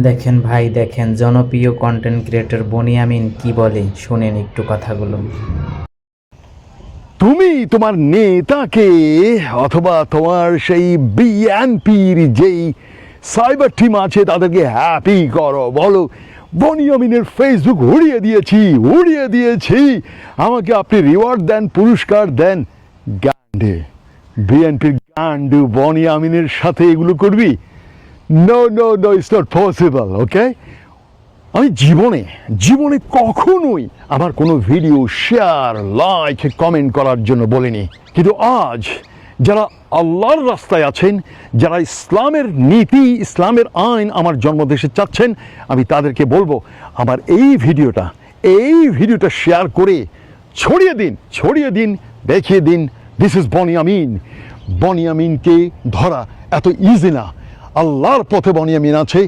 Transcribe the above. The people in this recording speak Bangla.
দেখেন ভাই দেখেন জনপ্রিয় কন্টেন্ট ক্রিয়েটর বনিয়ামিন কি বলে শুনেন একটু কথাগুলো। তুমি তোমার নেতাকে অথবা তোমার সেই বিএনপির যেই সাইবার টিম আছে তাদেরকে হ্যাপি করো, বলো বনিয়ামিনের ফেসবুক উড়িয়ে দিয়েছি, আমাকে আপনি রিওয়ার্ড দেন, পুরস্কার দেন। গান্ডে বিএনপির গান্ডু বনিয়ামিনের সাথে এগুলো করবি? No no no, it's not possible. Okay, আমি জীবনে কখনোই আমার কোনো ভিডিও শেয়ার, লাইক, কমেন্ট করার জন্য বলিনি, কিন্তু আজ যারা আল্লাহর রাস্তায় আছেন, যারা ইসলামের নীতি, ইসলামের আইন আমার জন্মদেশে চাচ্ছেন, আমি তাদেরকে বলবো আমার এই ভিডিওটা শেয়ার করে ছড়িয়ে দিন, দেখিয়ে দিন দিস ইজ বনিয়ামিন। বনিয়ামিনকে ধরা এত ইজি না। আল্লাহর পথে বনিয়ামিন আছে।